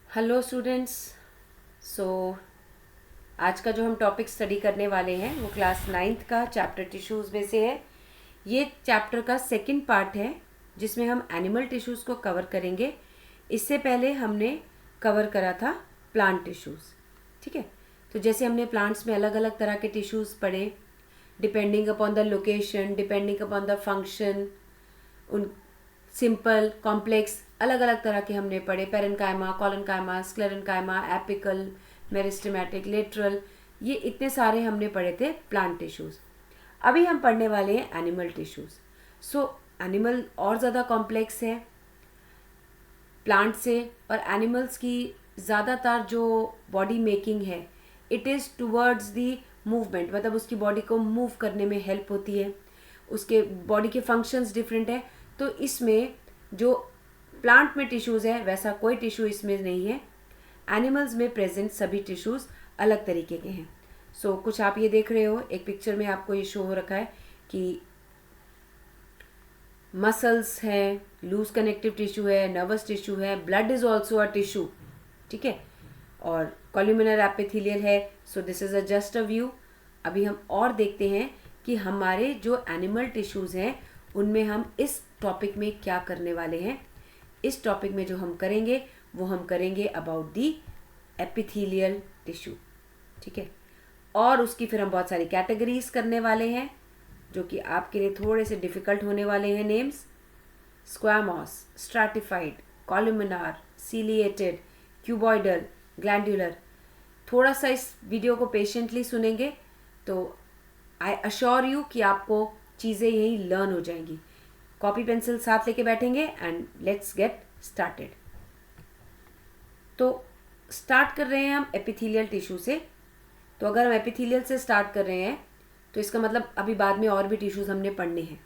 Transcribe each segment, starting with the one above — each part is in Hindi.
Hello students. सो आज का जो हम टॉपिक स्टडी करने वाले हैं वो क्लास नाइन्थ का चैप्टर टिश्यूज़ में से है। ये चैप्टर का सेकंड पार्ट है जिसमें हम एनिमल टिश्यूज़ को कवर करेंगे। इससे पहले हमने कवर करा था प्लांट टिश्यूज़। ठीक है, तो जैसे हमने प्लांट्स में अलग अलग तरह के टिश्यूज़ पढ़े, depending upon the location, depending upon the function, उन सिंपल कॉम्प्लेक्स अलग अलग तरह के हमने पढ़े। Parenchyma, collenchyma, sclerenchyma, apical, meristematic, lateral, ये इतने सारे हमने पढ़े थे प्लांट टिश्यूज़। अभी हम पढ़ने वाले हैं एनिमल टिश्यूज़। सो एनिमल और ज़्यादा कॉम्प्लेक्स है प्लांट से, और एनिमल्स की ज़्यादातर जो बॉडी मेकिंग है it is towards the movement, मतलब उसकी बॉडी को मूव करने में हेल्प होती है। उसके बॉडी के फंक्शंस डिफरेंट है, तो इसमें जो प्लांट में टिश्यूज़ है वैसा कोई टिश्यू इसमें नहीं है। एनिमल्स में प्रेजेंट सभी टिश्यूज़ अलग तरीके के हैं। सो कुछ आप ये देख रहे हो, एक पिक्चर में आपको ये शो हो रखा है कि मसल्स हैं, लूज कनेक्टिव टिश्यू है, नर्वस टिश्यू है, blood is also a tissue. ठीक है, और कॉल्यूमिनर एपिथेलियल है। So this is a just a view. अभी हम और देखते हैं कि हमारे जो एनिमल टिश्यूज़ हैं उनमें हम इस टॉपिक में क्या करने वाले हैं। इस टॉपिक में जो हम करेंगे वो हम करेंगे अबाउट दी एपिथेलियल टिश्यू। ठीक है, और उसकी फिर हम बहुत सारी कैटेगरीज करने वाले हैं जो कि आपके लिए थोड़े से डिफ़िकल्ट होने वाले हैं। Names: squamous, stratified, columnar, ciliated, cuboidal, glandular. थोड़ा सा इस वीडियो को पेशेंटली सुनेंगे तो आई अश्योर यू कि आपको चीज़ें यही लर्न हो जाएंगी। कॉपी पेंसिल साथ लेके बैठेंगे एंड लेट्स गेट स्टार्टेड। तो स्टार्ट कर रहे हैं हम एपिथेलियल टिश्यू से। तो अगर हम एपिथेलियल से स्टार्ट कर रहे हैं तो इसका मतलब अभी बाद में और भी टिश्यूज़ हमने पढ़ने हैं।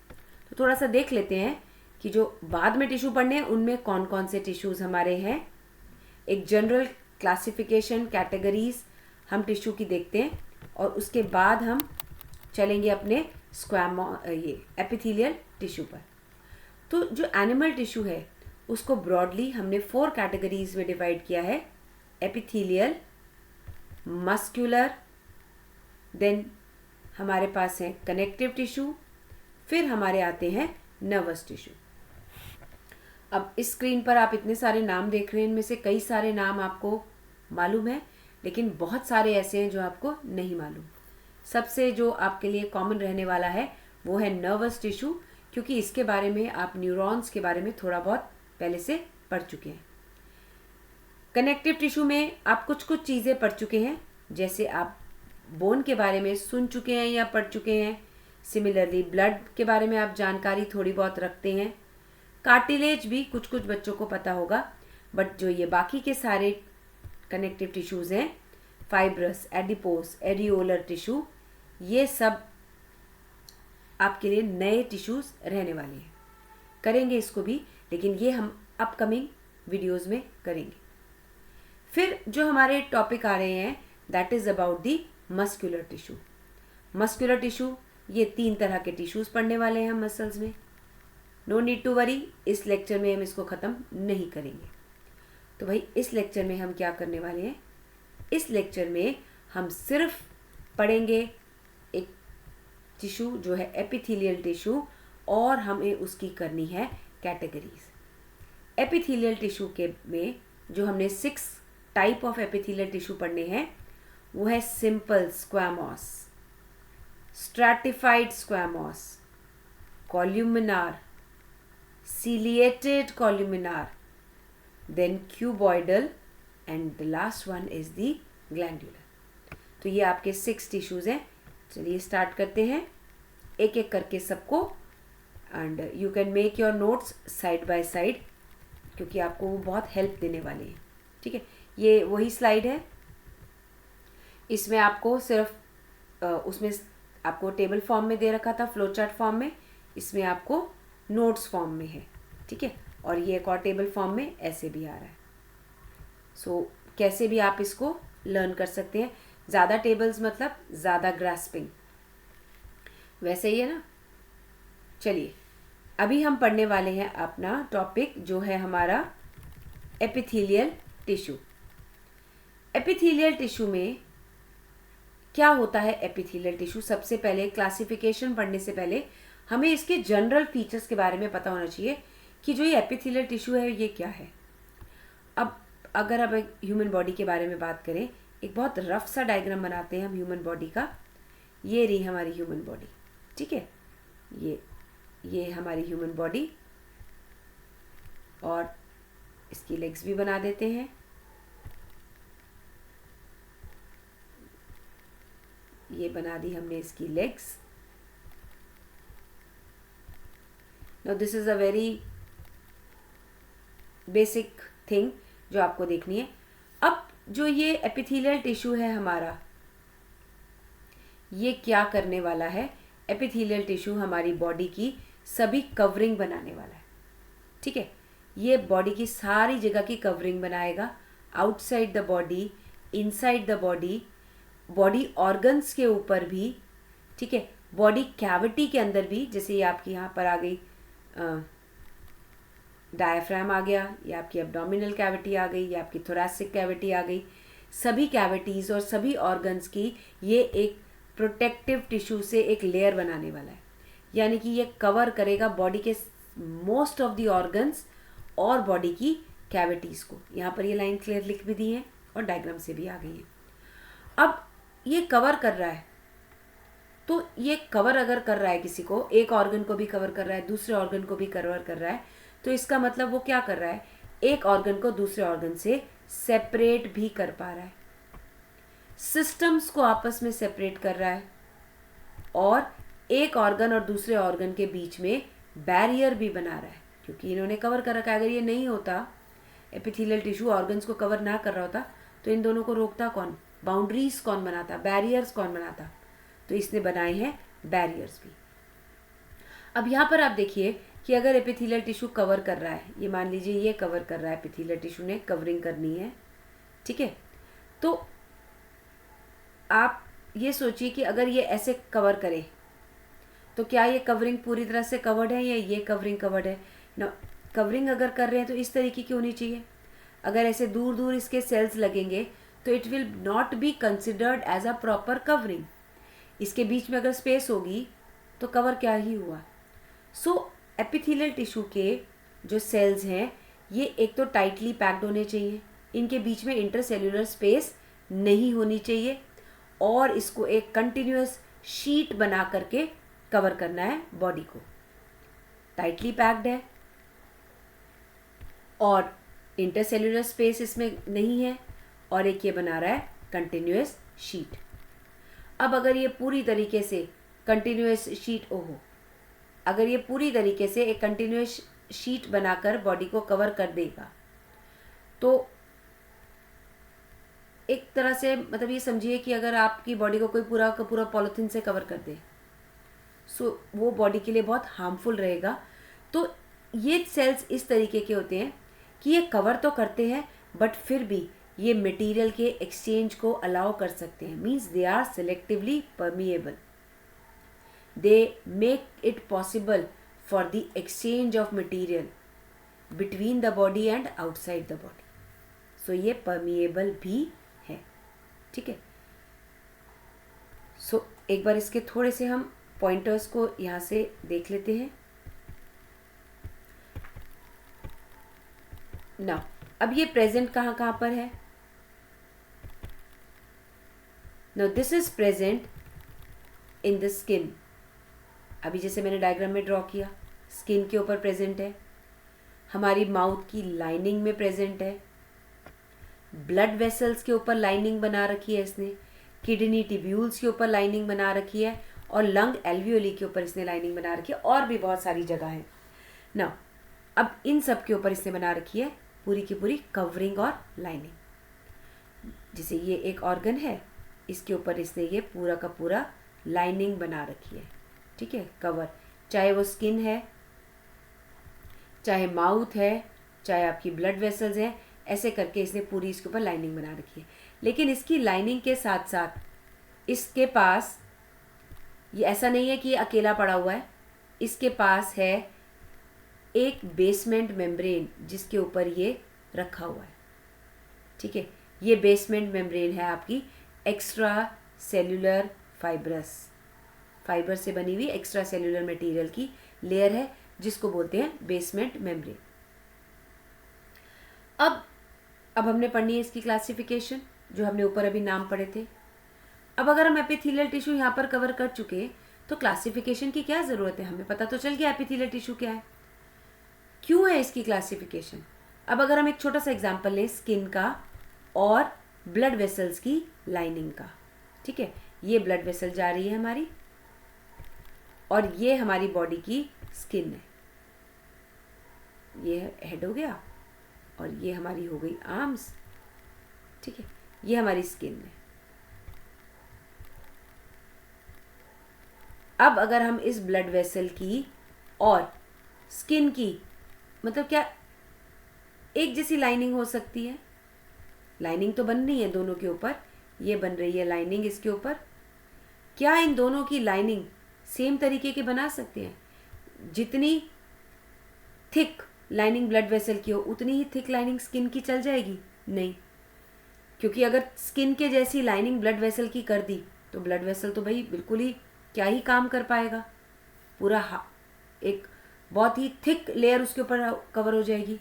तो थोड़ा सा देख लेते हैं कि जो बाद में टिश्यू पढ़ने हैं उनमें कौन कौन से टिश्यूज़ हमारे हैं। एक जनरल क्लासिफिकेशन, कैटेगरीज हम टिश्यू की देखते हैं और उसके बाद हम चलेंगे अपने ये एपिथेलियल टिश्यू पर। तो जो एनिमल टिश्यू है उसको ब्रॉडली हमने 4 कैटेगरीज में डिवाइड किया है: एपिथेलियल, मस्कुलर, देन हमारे पास है कनेक्टिव टिश्यू, फिर हमारे आते हैं नर्वस टिश्यू। अब इस स्क्रीन पर आप इतने सारे नाम देख रहे हैं, इनमें से कई सारे नाम आपको मालूम है लेकिन बहुत सारे ऐसे हैं जो आपको नहीं मालूम। सबसे जो आपके लिए कॉमन रहने वाला है वो है नर्वस टिश्यू, क्योंकि इसके बारे में आप न्यूरॉन्स के बारे में थोड़ा बहुत पहले से पढ़ चुके हैं। कनेक्टिव टिश्यू में आप कुछ कुछ चीज़ें पढ़ चुके हैं, जैसे आप बोन के बारे में सुन चुके हैं या पढ़ चुके हैं। सिमिलरली ब्लड के बारे में आप जानकारी थोड़ी बहुत रखते हैं। कार्टिलेज भी कुछ कुछ बच्चों को पता होगा, बट जो ये बाकी के सारे कनेक्टिव टिश्यूज़ हैं, फाइब्रस, एडिपोस, एरियोलर टिश्यू, ये सब आपके लिए नए टिश्यूज़ रहने वाले हैं। करेंगे इसको भी, लेकिन ये हम अपकमिंग वीडियोज़ में करेंगे। फिर जो हमारे टॉपिक आ रहे हैं that is about the muscular tissue. Muscular tissue, ये 3 तरह के टिश्यूज़ पढ़ने वाले हैं हम मसल्स में। नो नीड टू वरी, इस लेक्चर में हम इसको ख़त्म नहीं करेंगे। तो भाई इस लेक्चर में हम क्या करने वाले हैं? इस लेक्चर में हम सिर्फ पढ़ेंगे एक टिश्यू जो है एपिथेलियल टिश्यू, और हमें उसकी करनी है कैटेगरीज। एपिथेलियल टिश्यू के में जो हमने 6 टाइप ऑफ एपिथेलियल टिश्यू पढ़ने हैं वो है simple squamous, stratified squamous, columnar, ciliated columnar, then cuboidal, and the last one is the glandular. तो ये आपके 6 टिश्यूज़ हैं। चलिए स्टार्ट करते हैं एक एक करके सबको, and you can make your notes side by side क्योंकि आपको वो बहुत हेल्प देने वाले हैं। ठीक है, ये वही स्लाइड है। इसमें आपको सिर्फ उसमें आपको टेबल फॉर्म में दे रखा था, फ्लो चार्ट फॉर्म में, इसमें आपको नोट्स फॉर्म में है। ठीक है, और ये एक और टेबल फॉर्म में ऐसे भी आ रहा है। सो कैसे भी आप इसको लर्न कर सकते हैं। ज़्यादा टेबल्स मतलब ज़्यादा ग्रास्पिंग, वैसे ही है ना। चलिए अभी हम पढ़ने वाले हैं अपना टॉपिक जो है हमारा एपिथेलियल टिश्यू। एपिथेलियल टिश्यू में क्या होता है? एपिथेलियल टिश्यू, सबसे पहले क्लासिफिकेशन पढ़ने से पहले हमें इसके जनरल फीचर्स के बारे में पता होना चाहिए कि जो ये एपिथेलियल टिश्यू है ये क्या है। अब अगर अब ह्यूमन बॉडी के बारे में बात करें, एक बहुत रफ सा डायग्राम बनाते हैं हम ह्यूमन बॉडी का। ये रही हमारी ह्यूमन बॉडी, ठीक है, ये हमारी ह्यूमन बॉडी, और इसकी लेग्स भी बना देते हैं। ये बना दी हमने इसकी legs. Now this is a very basic thing जो आपको देखनी है। अब जो ये एपिथेलियल टिश्यू है हमारा, ये क्या करने वाला है? एपिथेलियल टिश्यू हमारी बॉडी की सभी कवरिंग बनाने वाला है, ठीक है। ये बॉडी की सारी जगह की कवरिंग बनाएगा, outside the body, inside the body, body organs के ऊपर भी, ठीक है, बॉडी कैविटी के अंदर भी, जैसे ये आपकी यहाँ पर आ गई डायफ्राम आ गया, ये आपकी एब्डोमिनल कैविटी आ गई, ये आपकी थोरैसिक कैविटी आ गई, सभी कैविटीज़ और सभी ऑर्गन्स की ये एक प्रोटेक्टिव टिश्यू से एक लेयर बनाने वाला है। यानी कि ये कवर करेगा बॉडी के मोस्ट ऑफ द ऑर्गन्स और बॉडी की कैविटीज़ को। यहाँ पर ये लाइन क्लियर लिख भी दी है और डायग्राम से भी आ गई है। अब ये कवर कर रहा है, तो ये कवर अगर कर रहा है किसी को, एक ऑर्गन को भी कवर कर रहा है, दूसरे ऑर्गन को भी कवर कर रहा है, तो इसका मतलब वो क्या कर रहा है? एक ऑर्गन को दूसरे ऑर्गन से सेपरेट भी कर पा रहा है, सिस्टम्स को आपस में सेपरेट कर रहा है, और एक ऑर्गन और दूसरे ऑर्गन के बीच में बैरियर भी बना रहा है, क्योंकि इन्होंने कवर कर रखा है। अगर ये नहीं होता, एपिथेलियल टिश्यू ऑर्गन्स को कवर ना कर रहा होता, तो इन दोनों को रोकता कौन? बाउंड्रीज कौन बनाता? बैरियर्स कौन बनाता? तो इसने बनाए हैं बैरियर्स भी। अब यहाँ पर आप देखिए कि अगर एपिथेलियल टिश्यू कवर कर रहा है, ये मान लीजिए ये कवर कर रहा है, एपिथेलियल टिश्यू ने कवरिंग करनी है, ठीक है, तो आप ये सोचिए कि अगर ये ऐसे कवर करे तो क्या ये कवरिंग पूरी तरह से कवर्ड है या ये कवरिंग कवर्ड है ना? कवरिंग अगर कर रहे हैं तो इस तरीके की होनी चाहिए। अगर ऐसे दूर दूर इसके सेल्स लगेंगे तो it will not be considered as a proper covering. इसके बीच में अगर स्पेस होगी तो कवर क्या ही हुआ। सो एपिथेलियल टिश्यू के जो सेल्स हैं ये एक तो टाइटली पैक्ड होने चाहिए, इनके बीच में इंटरसेल्यूलर स्पेस नहीं होनी चाहिए, और इसको एक कंटिन्यूअस शीट बना करके कवर करना है बॉडी को। टाइटली पैक्ड है और इंटरसेल्यूलर स्पेस इसमें नहीं है, और एक ये बना रहा है कंटिन्यूअस शीट। अब अगर ये पूरी तरीके से कंटिन्यूअस शीट, अगर ये पूरी तरीके से एक कंटिन्यूअस शीट बनाकर बॉडी को कवर कर देगा, तो एक तरह से मतलब ये समझिए कि अगर आपकी बॉडी को कोई पूरा का पूरा पॉलिथीन से कवर कर दे, सो वो बॉडी के लिए बहुत हार्मफुल रहेगा। तो ये सेल्स इस तरीके के होते हैं कि ये कवर तो करते हैं बट फिर भी ये मटेरियल के एक्सचेंज को अलाउ कर सकते हैं, means they are selectively permeable, they make it possible for the exchange of material between the body and outside the body. So ये परमिएबल भी है, ठीक है। सो एक बार इसके थोड़े से हम पॉइंटर्स को यहाँ से देख लेते हैं। नाउ अब ये प्रेजेंट कहाँ कहाँ पर है? Now this is present in the skin. अभी जैसे मैंने डायग्राम में ड्रॉ किया, स्किन के ऊपर प्रेजेंट है, हमारी माउथ की लाइनिंग में प्रेजेंट है, ब्लड वेसल्स के ऊपर लाइनिंग बना रखी है इसने, किडनी टिब्यूल्स के ऊपर लाइनिंग बना रखी है, और लंग एल्वियोली के ऊपर इसने लाइनिंग बना रखी है, और भी बहुत सारी जगह है ना। अब इन सब के ऊपर इसने बना रखी है पूरी की पूरी कवरिंग और लाइनिंग। जैसे ये एक ऑर्गन है, इसके ऊपर इसने ये पूरा का पूरा लाइनिंग बना रखी है, ठीक है, कवर, चाहे वो स्किन है, चाहे माउथ है, चाहे आपकी ब्लड वेसल्स हैं, ऐसे करके इसने पूरी इसके ऊपर लाइनिंग बना रखी है। लेकिन इसकी लाइनिंग के साथ साथ इसके पास ये ऐसा नहीं है कि ये अकेला पड़ा हुआ है, इसके पास है एक बेसमेंट मेम्ब्रेन जिसके ऊपर ये रखा हुआ है, ठीक है। ये बेसमेंट मेम्ब्रेन है आपकी एक्स्ट्रा सेल्यूलर फाइबर से बनी हुई एक्स्ट्रा सेल्यूलर मटेरियल की लेयर है, जिसको बोलते हैं बेसमेंट मेम्ब्रेन। अब हमने पढ़नी है इसकी क्लासिफिकेशन, जो हमने ऊपर अभी नाम पढ़े थे। अब अगर हम एपिथेलियल टिश्यू यहाँ पर कवर कर चुके तो क्लासिफिकेशन की क्या ज़रूरत है, हमें पता तो चल गया एपिथेलियल टिश्यू क्या है, क्यों है इसकी क्लासिफिकेशन। अब अगर हम एक छोटा सा एग्जांपल लें स्किन का और ब्लड वेसल्स की लाइनिंग का, ठीक है, ये ब्लड वेसल जा रही है हमारी और ये हमारी बॉडी की स्किन है, ये हेड हो गया और ये हमारी हो गई आर्म्स, ठीक है, ये हमारी स्किन है। अब अगर हम इस ब्लड वेसल की और स्किन की, मतलब क्या एक जैसी लाइनिंग हो सकती है, लाइनिंग तो बन रही है दोनों के ऊपर, ये बन रही है लाइनिंग इसके ऊपर, क्या इन दोनों की लाइनिंग सेम तरीके के बना सकते हैं? जितनी थिक लाइनिंग ब्लड वेसल की हो उतनी ही थिक लाइनिंग स्किन की चल जाएगी? नहीं, क्योंकि अगर स्किन के जैसी लाइनिंग ब्लड वेसल की कर दी तो ब्लड वेसल तो भाई बिल्कुल ही क्या ही काम कर पाएगा, पूरा एक बहुत ही थिक लेयर उसके ऊपर कवर हो जाएगी।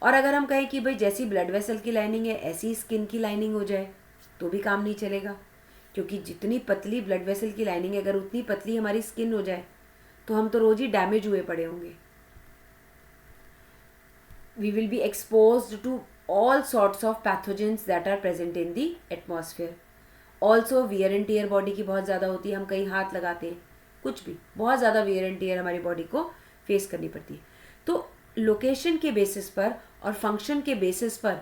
और अगर हम कहें कि भाई जैसी ब्लड वेसल की लाइनिंग है ऐसी स्किन की लाइनिंग हो जाए तो भी काम नहीं चलेगा, क्योंकि जितनी पतली ब्लड वेसल की लाइनिंग है अगर उतनी पतली हमारी स्किन हो जाए तो हम तो रोज ही डैमेज हुए पड़े होंगे। We will be exposed to all sorts of pathogens that are present in the atmosphere. Also wear and tear body की बहुत ज़्यादा होती है, हम कहीं हाथ लगाते हैं कुछ भी, बहुत ज़्यादा wear and tear हमारी बॉडी को फेस करनी पड़ती है। तो लोकेशन के बेसिस पर और फंक्शन के बेसिस पर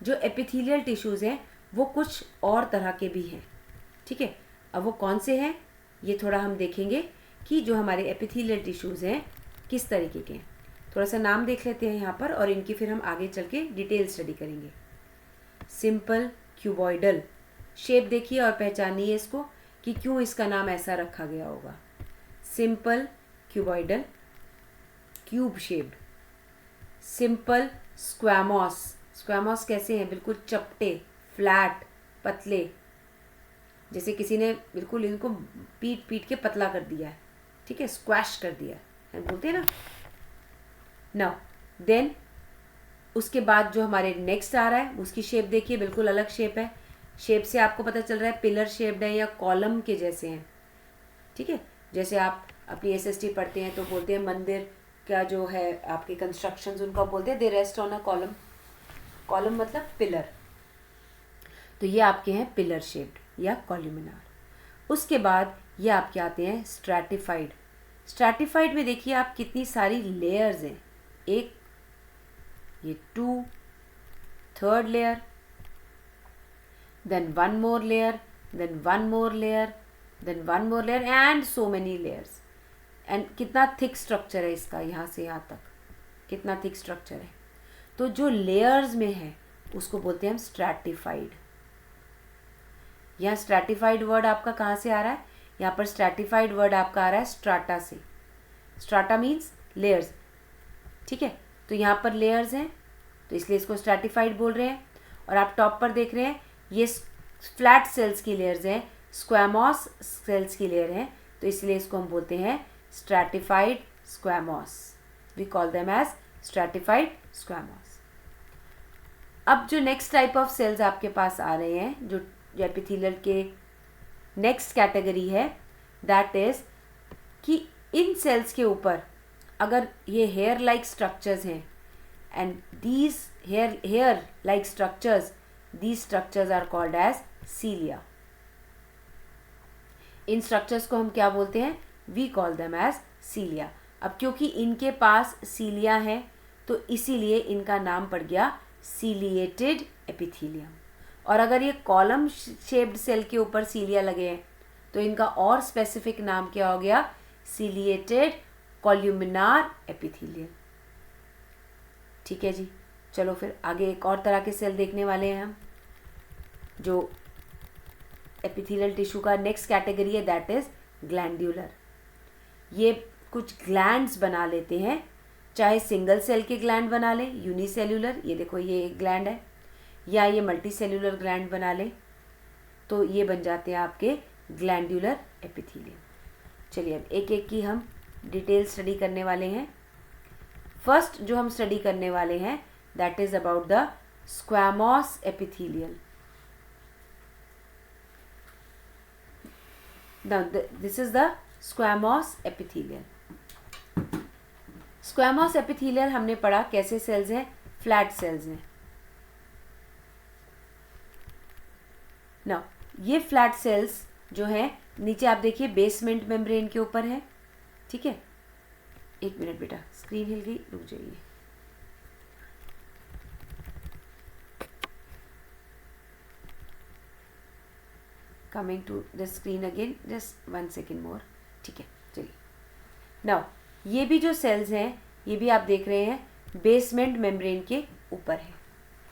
जो एपिथेलियल टिश्यूज़ हैं वो कुछ और तरह के भी हैं, ठीक है। अब वो कौन से हैं ये थोड़ा हम देखेंगे कि जो हमारे एपिथेलियल टिश्यूज़ हैं किस तरीके के हैं। थोड़ा सा नाम देख लेते हैं यहाँ पर और इनकी फिर हम आगे चल के डिटेल स्टडी करेंगे। सिंपल क्यूबॉइडल शेप देखिए और पहचानिए इसको कि क्यों इसका नाम ऐसा रखा गया होगा। Simple cuboidal, cube shaped. Simple squamous, squamous कैसे हैं? बिल्कुल चपटे, फ्लैट, पतले, जैसे किसी ने बिल्कुल इनको पीट पीट के पतला कर दिया है, ठीक है, स्क्वैश कर दिया है, बोलते हैं ना। नाउ देन उसके बाद जो हमारे नेक्स्ट आ रहा है उसकी शेप देखिए, बिल्कुल अलग शेप है। शेप से आपको पता चल रहा है पिलर शेप्ड है या कॉलम के जैसे हैं, ठीक है। जैसे आप अपनी एसएसटी पढ़ते हैं तो बोलते हैं मंदिर का जो है आपके कंस्ट्रक्शंस उनको बोलते हैं they rest on a column, column मतलब पिलर, तो ये आपके हैं पिलर शेप्ड या कॉलमिनार। उसके बाद ये आपके आते हैं स्ट्रैटिफाइड। स्ट्रैटिफाइड में देखिए आप कितनी सारी लेयर्स हैं, एक ये 2, third layer, then one more layer, then one more layer, then one more layer and so many layers. And कितना थिक स्ट्रक्चर है इसका, यहाँ से यहाँ तक कितना थिक स्ट्रक्चर है। तो जो लेयर्स में है उसको बोलते हैं हम स्ट्रैटिफाइड। यहाँ स्ट्रैटिफाइड वर्ड आपका कहाँ से आ रहा है? यहाँ पर स्ट्रैटिफाइड वर्ड आपका आ रहा है स्ट्राटा से। स्ट्राटा मीन्स लेयर्स, ठीक है। तो यहाँ पर लेयर्स हैं तो इसलिए इसको स्ट्रैटिफाइड बोल रहे हैं। और आप टॉप पर देख रहे हैं ये फ्लैट सेल्स की लेयर्स हैं, स्क्वैमोस सेल्स की लेयर हैं, तो इसलिए इसको हम बोलते हैं stratified squamous. We call them as stratified squamous. अब जो नेक्स्ट टाइप ऑफ सेल्स आपके पास आ रहे हैं जो एपिथेलियल के नेक्स्ट कैटेगरी है, दैट इज कि इन सेल्स के ऊपर अगर ये हेयर लाइक स्ट्रक्चर्स हैं and these hair like structures, these structures are called as cilia. इन स्ट्रक्चर्स को हम क्या बोलते हैं? We call them as cilia. अब क्योंकि इनके पास सीलिया है तो इसीलिए इनका नाम पड़ गया सीलिएटेड एपिथेलियम। और अगर ये कॉलम शेप्ड सेल के ऊपर सीलिया लगे हैं तो इनका और स्पेसिफिक नाम क्या हो गया? Ciliated columnar epithelium. ठीक है जी, चलो फिर आगे एक और तरह के सेल देखने वाले हैं हम जो एपिथेलियल टिश्यू का नेक्स्ट कैटेगरी है, दैट इज ग्लैंड्यूलर। ये कुछ ग्लैंड्स बना लेते हैं, चाहे सिंगल सेल के ग्लैंड बना लें, यूनिसेल्यूलर, ये देखो ये एक ग्लैंड है, या ये मल्टी सेल्यूलर ग्लैंड बना ले, तो ये बन जाते हैं आपके ग्लैंड्यूलर एपिथेलियम। चलिए अब एक एक की हम डिटेल स्टडी करने वाले हैं। फर्स्ट जो हम स्टडी करने वाले हैं that is about the squamous epithelial. This is the squamous epithelial. Squamous epithelial हमने पढ़ा कैसे सेल्स हैं, फ्लैट सेल्स हैं। नाउ ये फ्लैट सेल्स जो हैं नीचे आप देखिए बेसमेंट मेम्ब्रेन के ऊपर है, ठीक है। एक मिनट बेटा, स्क्रीन हिल गई, रुक जाइए। Coming to the screen again, just 1 second more, ठीक है। चलिए नाउ ये भी जो सेल्स हैं ये भी आप देख रहे हैं बेसमेंट मेम्ब्रेन के ऊपर है।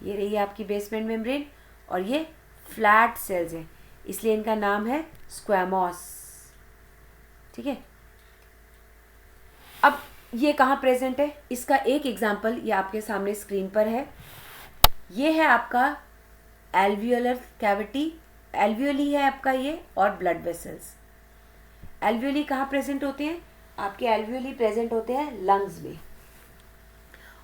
ये रही आपकी बेसमेंट मेम्ब्रेन और ये फ्लैट सेल्स हैं, इसलिए इनका नाम है स्क्वैमोस, ठीक है। अब ये कहाँ प्रेजेंट है, इसका एक एग्जाम्पल ये आपके सामने स्क्रीन पर है। ये है आपका एल्वियोलर कैविटी, एल्वियोली है आपका ये, और ब्लड वेसल्स। एल्वियोली कहाँ प्रेजेंट होते हैं, आपके एल्वियोली प्रेजेंट होते हैं लंग्स में,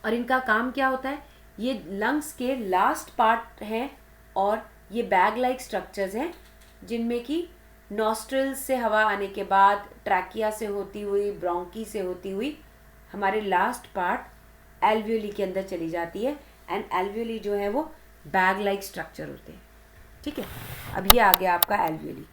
और इनका काम क्या होता है, ये लंग्स के लास्ट पार्ट हैं और ये बैग लाइक स्ट्रक्चर्स हैं जिनमें कि नॉस्ट्रल्स से हवा आने के बाद ट्रैकिया से होती हुई, ब्रोंकी से होती हुई हमारे लास्ट पार्ट एल्वियोली के अंदर चली जाती है, एंड एल्वियोली जो है वो बैग लाइक स्ट्रक्चर होते हैं, ठीक है। अब ये आ गया आपका एल्वियोली।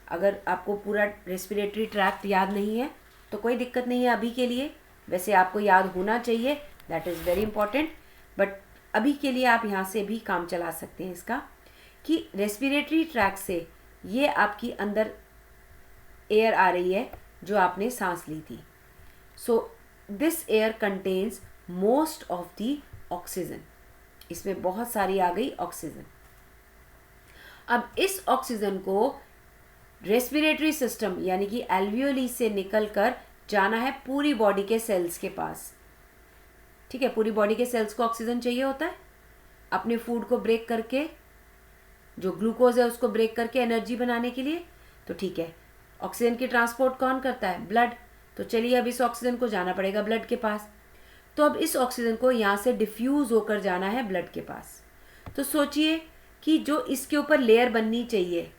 अगर आपको पूरा रेस्पिरेटरी ट्रैक्ट याद नहीं है तो कोई दिक्कत नहीं है अभी के लिए, वैसे आपको याद होना चाहिए, that is very important, but अभी के लिए आप यहाँ से भी काम चला सकते हैं इसका, कि रेस्पिरेटरी ट्रैक्ट से ये आपकी अंदर एयर आ रही है जो आपने सांस ली थी। So this air contains most of the oxygen, इसमें बहुत सारी आ गई ऑक्सीजन। अब इस ऑक्सीजन को रेस्पिरेटरी सिस्टम यानी कि एल्वियोली से निकलकर जाना है पूरी बॉडी के सेल्स के पास, ठीक है। पूरी बॉडी के सेल्स को ऑक्सीजन चाहिए होता है अपने फूड को ब्रेक करके, जो ग्लूकोज है उसको ब्रेक करके एनर्जी बनाने के लिए, तो ठीक है। ऑक्सीजन की ट्रांसपोर्ट कौन करता है, ब्लड। तो चलिए अब इस ऑक्सीजन को जाना पड़ेगा ब्लड के पास, तो अब इस ऑक्सीजन को यहाँ से डिफ्यूज होकर जाना है ब्लड के पास। तो सोचिए कि जो इसके ऊपर लेयर बननी चाहिए,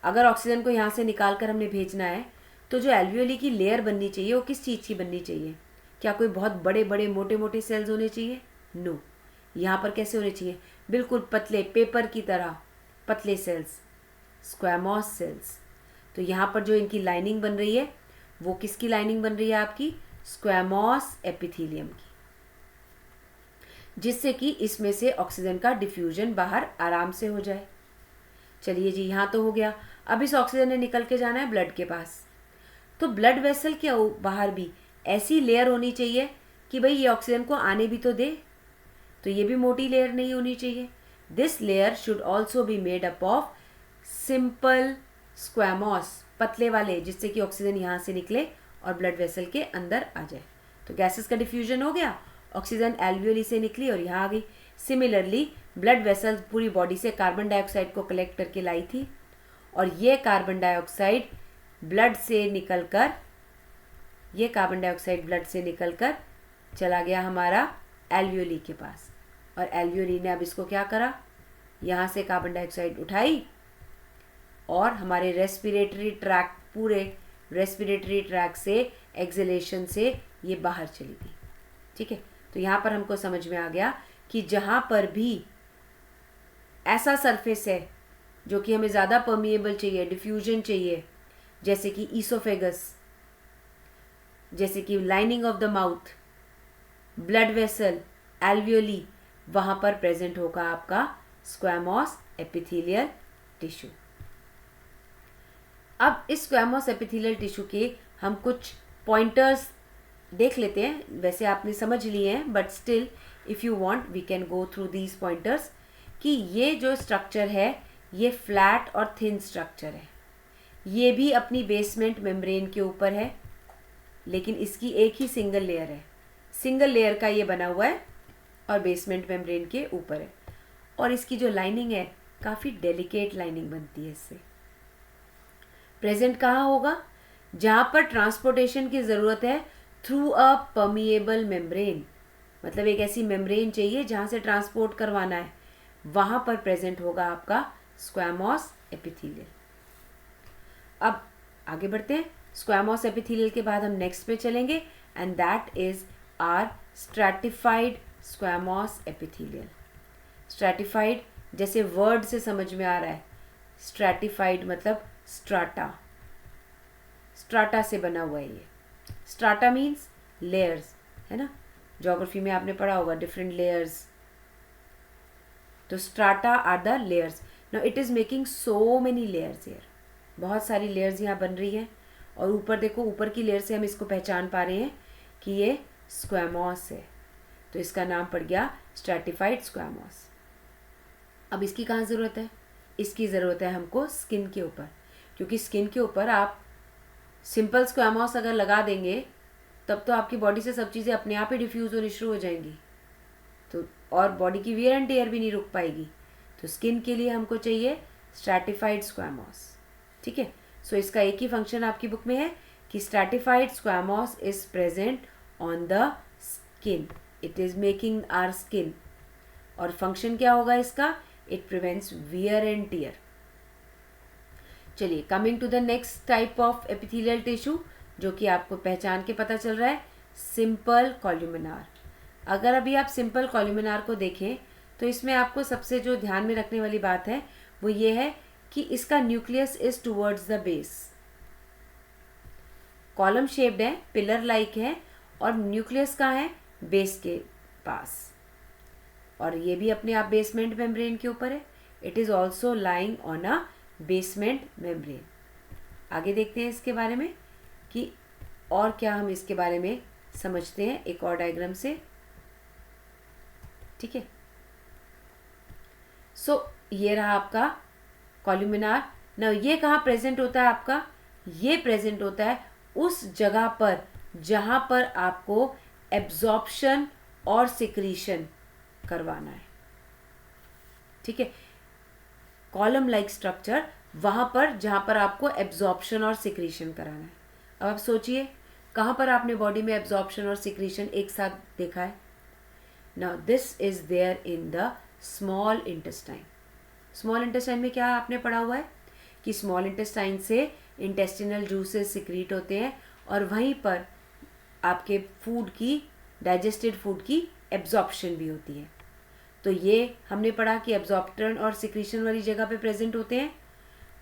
अगर ऑक्सीजन को यहाँ से निकाल कर हमने भेजना है तो जो एल्वियोली की लेयर बननी चाहिए वो किस चीज़ की बननी चाहिए, क्या कोई बहुत बड़े बड़े मोटे मोटे सेल्स होने चाहिए, नो। यहाँ पर कैसे होने चाहिए, बिल्कुल पतले, पेपर की तरह पतले सेल्स, स्क्वैमोस सेल्स। तो यहाँ पर जो इनकी लाइनिंग बन रही है वो किसकी लाइनिंग बन रही है, आपकी स्क्वैमोस एपिथेलियम की, जिससे कि इसमें से ऑक्सीजन का डिफ्यूजन बाहर आराम से हो जाए। चलिए जी, यहाँ तो हो गया। अब इस ऑक्सीजन ने निकल के जाना है ब्लड के पास, तो ब्लड वेसल के बाहर भी ऐसी लेयर होनी चाहिए कि भाई ये ऑक्सीजन को आने भी तो दे, तो ये भी मोटी लेयर नहीं होनी चाहिए। This layer should also be made up of simple squamous, पतले वाले, जिससे कि ऑक्सीजन यहाँ से निकले और ब्लड वेसल के अंदर आ जाए। तो गैसेस का डिफ्यूजन हो गया, ऑक्सीजन एल्वियोली से निकली और यहाँ आ गई। सिमिलरली ब्लड वेसल्स पूरी बॉडी से कार्बन डाइऑक्साइड को कलेक्ट करके लाई थी, और ये कार्बन डाइऑक्साइड ब्लड से निकलकर, ये कार्बन डाइऑक्साइड ब्लड से निकलकर चला गया हमारा एल्वियोली के पास, और एल्वियोली ने अब इसको क्या करा, यहाँ से कार्बन डाइऑक्साइड उठाई और हमारे रेस्पिरेटरी ट्रैक्ट, पूरे रेस्पिरेटरी ट्रैक्ट से एक्सहेलेशन से ये बाहर चली गई, ठीक है। तो यहाँ पर हमको समझ में आ गया कि जहाँ पर भी ऐसा सरफेस है जो कि हमें ज़्यादा परमिएबल चाहिए, डिफ्यूजन चाहिए, जैसे कि ईसोफेगस, जैसे कि lining of the mouth, blood vessel, alveoli, वहाँ पर प्रेजेंट होगा आपका स्क्वैमोस एपिथेलियल टिश्यू। अब इस स्क्वैमोस एपिथेलियल टिश्यू के हम कुछ पॉइंटर्स देख लेते हैं। वैसे आपने समझ लिए हैं, but still if you want we can go through these pointers, कि ये जो स्ट्रक्चर है ये फ्लैट और थिन स्ट्रक्चर है। ये भी अपनी बेसमेंट मेम्ब्रेन के ऊपर है, लेकिन इसकी एक ही सिंगल लेयर है। सिंगल लेयर का ये बना हुआ है और बेसमेंट मेम्ब्रेन के ऊपर है। और इसकी जो लाइनिंग है काफ़ी डेलिकेट लाइनिंग बनती है इससे। प्रेजेंट कहाँ होगा? जहाँ पर ट्रांसपोर्टेशन की ज़रूरत है थ्रू अ परमिएबल मेम्ब्रेन, मतलब एक ऐसी मेम्ब्रेन चाहिए जहाँ से ट्रांसपोर्ट करवाना है, वहाँ पर प्रेजेंट होगा आपका स्क्वैमोस एपिथेलियल। अब आगे बढ़ते हैं। स्क्वैमोस एपिथेलियल के बाद हम नेक्स्ट पे चलेंगे and that is are stratified squamous epithelial. Stratified जैसे वर्ड से समझ में आ रहा है, स्ट्रैटिफाइड मतलब स्ट्राटा, स्ट्राटा से बना हुआ है ये। स्ट्राटा मीन्स लेयर्स, है ना, ज्योग्राफी में आपने पढ़ा होगा डिफरेंट लेयर्स। तो strata are the layers. Now it is making so many layers here, बहुत सारी लेयर्स यहाँ बन रही हैं। और ऊपर देखो, ऊपर की लेयर से हम इसको पहचान पा रहे हैं कि ये स्क्वैमोस है, तो इसका नाम पड़ गया स्ट्रैटिफाइड स्क्वैमोस। अब इसकी कहाँ ज़रूरत है? इसकी ज़रूरत है हमको स्किन के ऊपर, क्योंकि स्किन के ऊपर आप सिंपल स्क्वैमोस अगर लगा देंगे तब तो आपकी बॉडी से सब चीज़ें अपने आप ही डिफ्यूज़ होनी शुरू हो जाएंगी, तो और बॉडी की वियर एंड टेयर भी नहीं रुक पाएगी। तो स्किन के लिए हमको चाहिए स्ट्रैटिफाइड स्क्वैमोस, ठीक है। सो इसका एक ही फंक्शन आपकी बुक में है कि stratified squamous is present on the skin, it is making our skin. और फंक्शन क्या होगा इसका? It prevents wear and tear. चलिए, coming to the next type of epithelial tissue, जो कि आपको पहचान के पता चल रहा है, सिंपल कॉल्यूमिनार। अगर अभी आप सिंपल कॉल्यूमिनार को देखें तो इसमें आपको सबसे जो ध्यान में रखने वाली बात है वो ये है कि इसका nucleus is towards the base. Column shaped है, पिलर लाइक है, और न्यूक्लियस कहाँ है? बेस के पास। और ये भी अपने आप बेसमेंट मेम्ब्रेन के ऊपर है। It is also lying on a basement membrane. आगे देखते हैं इसके बारे में कि और क्या हम इसके बारे में समझते हैं एक और डायग्राम से, ठीक है। सो ये रहा आपका कॉल्यूमिनार। ना ये कहाँ प्रेजेंट होता है आपका? ये प्रेजेंट होता है उस जगह पर जहाँ पर आपको एब्जॉर्प्शन और सिक्रीशन करवाना है, ठीक है। कॉलम लाइक स्ट्रक्चर वहाँ पर जहाँ पर आपको एब्जॉर्प्शन और सिक्रीशन कराना है। अब आप सोचिए कहाँ पर आपने बॉडी में एब्जॉर्प्शन और सिक्रीशन एक साथ देखा है? Now this is there in the small intestine. Small intestine में क्या आपने पढ़ा हुआ है कि स्मॉल इंटेस्टाइन से इंटेस्टिनल जूसेस सिक्रीट होते हैं और वहीं पर आपके फूड की, डाइजेस्टेड फूड की एब्जॉर्प्शन भी होती है। तो ये हमने पढ़ा कि एब्जॉर्प्शन और सिक्रीशन वाली जगह पे प्रेजेंट होते हैं।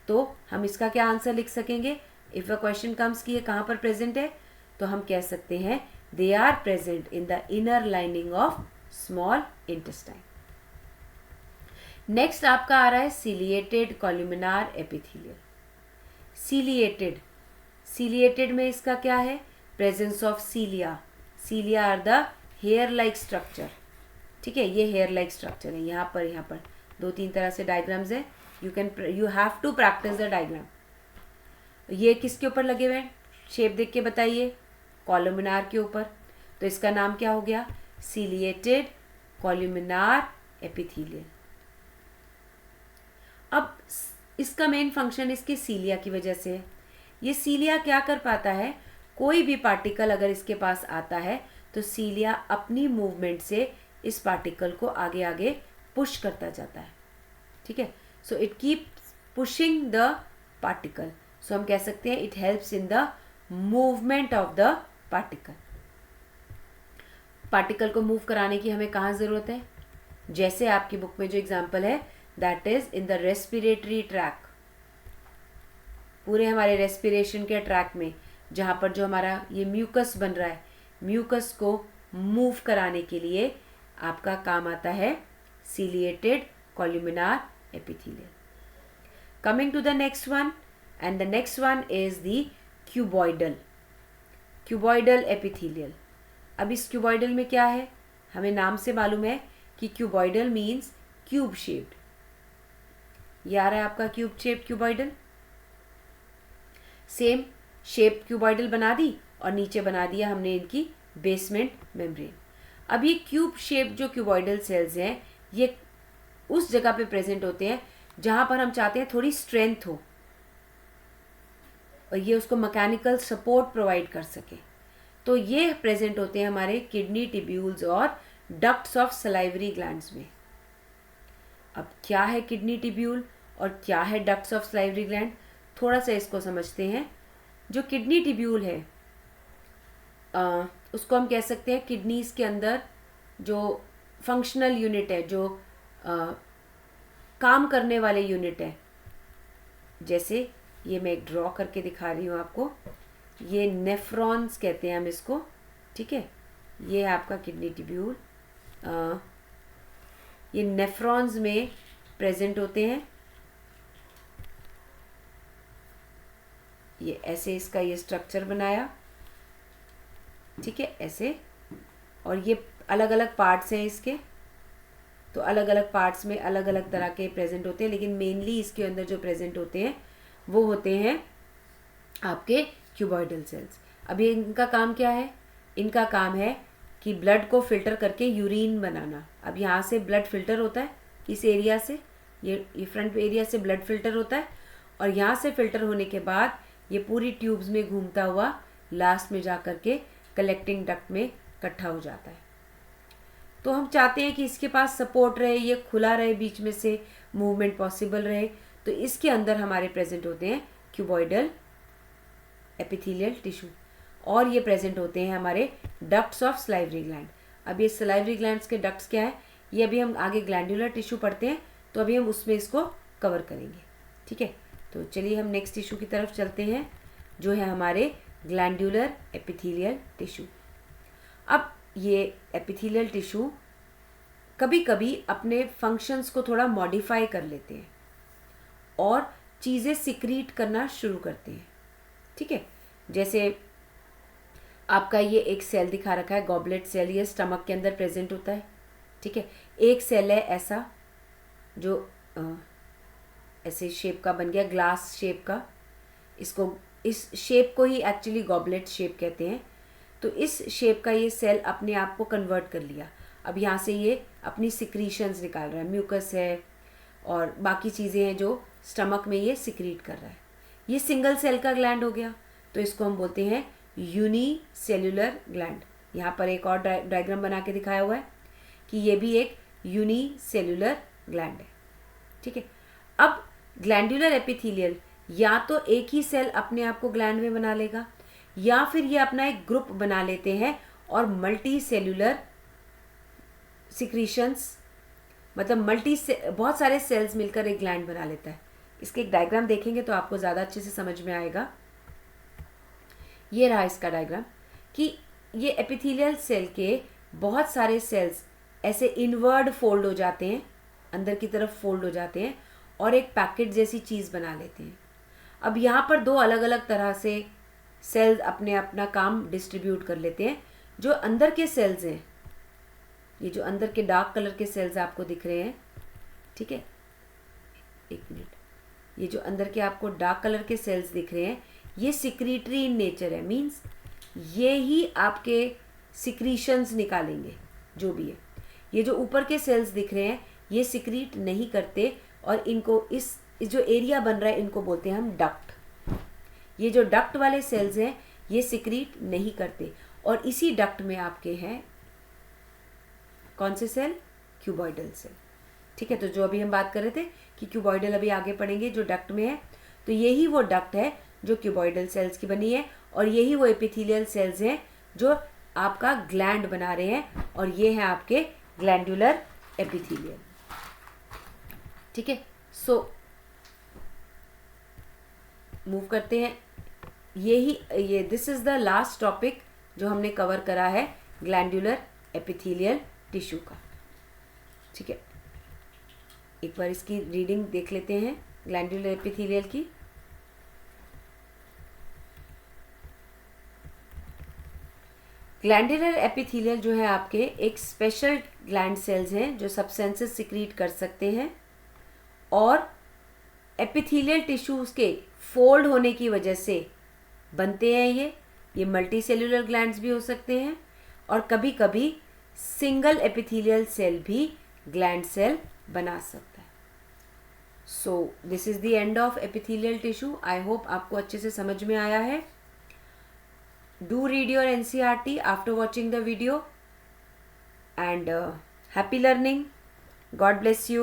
तो हम इसका क्या आंसर लिख सकेंगे? इफ अ क्वेश्चन कम्स कि ये कहाँ पर प्रेजेंट है, तो हम कह सकते हैं they are present in the inner lining of small intestine. Next आपका आ रहा है ciliated columnar epithelial. Ciliated, ciliated में इसका क्या है? Presence of cilia. Cilia are the hair like structure, ठीक है। ये हेयर लाइक स्ट्रक्चर है। यहाँ पर 2-3 तरह से डायग्राम्स है, you have to practise the diagram. ये किसके ऊपर लगे हुए हैं? शेप देख के बताइए। कॉल्यूमिनार के ऊपर। तो इसका नाम क्या हो गया? Ciliated columnar epithelial. अब इसका मेन फंक्शन इसके सीलिया की वजह से है। ये सीलिया क्या कर पाता है? कोई भी पार्टिकल अगर इसके पास आता है तो सीलिया अपनी मूवमेंट से इस पार्टिकल को आगे आगे पुश करता जाता है, ठीक है। So it keeps pushing the particle. So हम कह सकते हैं it helps in the movement of the particle. Particle को मूव कराने की हमें कहाँ ज़रूरत है? जैसे आपकी बुक में जो एग्जाम्पल है that is in the respiratory tract. पूरे हमारे रेस्पिरेशन के ट्रैक में जहाँ पर जो हमारा ये म्यूकस बन रहा है, म्यूकस को मूव कराने के लिए आपका काम आता है ciliated columnar epithelial. Coming to the next one, and the next one is the cuboidal, cuboidal epithelial. अब इस क्यूबॉइडल में क्या है? हमें नाम से मालूम है कि क्यूबॉइडल मीन्स क्यूब शेप्ड। ये आ रहा है आपका cube shape cuboidal. Same shape cuboidal बना दी और नीचे बना दिया हमने इनकी बेसमेंट मेम्ब्रेन। अब ये क्यूब शेप जो क्यूबॉइडल सेल्स हैं ये उस जगह पे प्रेजेंट होते हैं जहाँ पर हम चाहते हैं थोड़ी स्ट्रेंथ हो और ये उसको मैकेनिकल सपोर्ट प्रोवाइड कर सके। तो ये प्रेजेंट होते हैं हमारे किडनी टिब्यूल्स और डक्ट्स ऑफ सलाइवरी ग्लैंड्स में। अब क्या है किडनी टिब्यूल और क्या है डक्ट्स ऑफ सलाइवरी ग्लैंड, थोड़ा सा इसको समझते हैं। जो किडनी टिब्यूल है उसको हम कह सकते हैं किडनीज के अंदर जो फंक्शनल यूनिट है, जो काम करने वाले यूनिट है। जैसे ये मैं एक ड्रॉ करके दिखा रही हूँ आपको, ये नेफ्रॉन्स कहते हैं हम इसको, ठीक है। ये है आपका किडनी टिब्यूल, ये नेफ्रॉन्स में प्रेजेंट होते हैं। ये ऐसे इसका ये स्ट्रक्चर बनाया, ठीक है, ऐसे। और ये अलग अलग पार्ट्स हैं इसके, तो अलग अलग पार्ट्स में अलग अलग तरह के प्रेजेंट होते हैं, लेकिन मेनली इसके अंदर जो प्रेजेंट होते हैं वो होते हैं आपके क्यूबॉइडल सेल्स। अभी इनका काम क्या है? इनका काम है कि ब्लड को फिल्टर करके यूरिन बनाना। अब यहाँ से ब्लड फिल्टर होता है, इस एरिया से, ये फ्रंट एरिया से ब्लड फिल्टर होता है, और यहाँ से फिल्टर होने के बाद ये पूरी ट्यूब्स में घूमता हुआ लास्ट में जा कर के कलेक्टिंग डक्ट में इकट्ठा हो जाता है। तो हम चाहते हैं कि इसके पास सपोर्ट रहे, ये खुला रहे, बीच में से मूवमेंट पॉसिबल रहे। तो इसके अंदर हमारे प्रेजेंट होते हैं क्यूबॉइडल एपिथेलियल टिश्यू, और ये प्रेजेंट होते हैं हमारे डक्ट्स ऑफ सलाइवरी ग्लैंड। अब ये सलाइवरी ग्लैंड्स के डक्ट्स क्या है, ये अभी हम आगे ग्लैंडुलर टिश्यू पढ़ते हैं, तो अभी हम उसमें इसको कवर करेंगे, ठीक है। तो चलिए हम नेक्स्ट टिश्यू की तरफ चलते हैं, जो है हमारे ग्लैंडुलर एपिथेलियल टिश्यू। अब ये एपिथेलियल टिश्यू कभी कभी अपने फंक्शंस को थोड़ा मॉडिफाई कर लेते हैं और चीज़ें सिक्रीट करना शुरू करते हैं, ठीक है। जैसे आपका ये एक सेल दिखा रखा है, गॉबलेट सेल, ये स्टमक के अंदर प्रेजेंट होता है, ठीक है। एक सेल है ऐसा जो ऐसे शेप का बन गया, ग्लास शेप का, इसको, इस शेप को ही एक्चुअली गॉबलेट शेप कहते हैं। तो इस शेप का ये सेल अपने आप को कन्वर्ट कर लिया। अब यहाँ से ये अपनी सिक्रीशंस निकाल रहा है, म्यूकस है और बाकी चीज़ें हैं जो स्टमक में ये सिक्रीट कर रहा है। ये सिंगल सेल का ग्लैंड हो गया, तो इसको हम बोलते हैं यूनिसेल्युलर ग्लैंड। यहाँ पर एक और डायग्राम बना के दिखाया हुआ है कि ये भी एक यूनिसेल्युलर ग्लैंड है, ठीक है। अब ग्लैंडुलर एपिथेलियल या तो एक ही सेल अपने आप को ग्लैंड में बना लेगा, या फिर ये अपना एक ग्रुप बना लेते हैं और मल्टी सेल्युलर सिक्रीशंस, मतलब बहुत सारे सेल्स मिलकर एक ग्लैंड बना लेता है। इसके एक डायग्राम देखेंगे तो आपको ज़्यादा अच्छे से समझ में आएगा। ये रहा इसका डायग्राम कि ये एपिथेलियल सेल के बहुत सारे सेल्स ऐसे इनवर्ड फोल्ड हो जाते हैं, अंदर की तरफ फोल्ड हो जाते हैं और एक पैकेट जैसी चीज़ बना लेते हैं। अब यहाँ पर दो अलग अलग तरह से सेल्स अपने अपना काम डिस्ट्रीब्यूट कर लेते हैं। जो अंदर के सेल्स हैं, ये जो अंदर के डार्क कलर के सेल्स आपको दिख रहे हैं, ठीक है, एक मिनट, ये जो अंदर के आपको डार्क कलर के सेल्स दिख रहे हैं, ये सिक्रीटरी इन नेचर है, मीन्स ये ही आपके सिक्रीशंस निकालेंगे जो भी है। ये जो ऊपर के सेल्स दिख रहे हैं ये सिक्रीट नहीं करते, और इनको इस जो एरिया बन रहा है इनको बोलते हैं हम डक्ट। ये जो डक्ट वाले सेल्स हैं ये सिक्रीट नहीं करते, और इसी डक्ट में आपके हैं कौन से सेल? क्यूबॉइडल सेल, ठीक है। तो जो अभी हम बात कर रहे थे कि क्यूबॉइडल अभी आगे पढ़ेंगे जो डक्ट में है, तो यही वो डक्ट है जो क्यूबॉइडल सेल्स की बनी है, और यही वो एपिथेलियल सेल्स हैं जो आपका ग्लैंड बना रहे हैं, और ये है आपके ग्लैंडुलर एपिथेलियल, ठीक है। सो मूव करते हैं, ये this is the last topic जो हमने कवर करा है ग्लैंडुलर एपिथेलियल टिश्यू का, ठीक है। एक बार इसकी रीडिंग देख लेते हैं ग्लैंडुलर एपिथेलियल की। ग्लैंडुलर एपिथेलियल जो है आपके एक स्पेशल ग्लैंड सेल्स हैं जो सब्सटेंसेस सिक्रीट कर सकते हैं, और एपिथेलियल टिश्यूज के फोल्ड होने की वजह से बनते हैं। ये मल्टी सेल्युलर ग्लैंड्स भी हो सकते हैं, और कभी कभी सिंगल एपिथेलियल सेल भी ग्लैंड सेल बना सकता है. So this is the end of epithelial tissue. I hope आपको अच्छे से समझ में आया है. Do read your NCERT after watching the video, and happy learning. God bless you.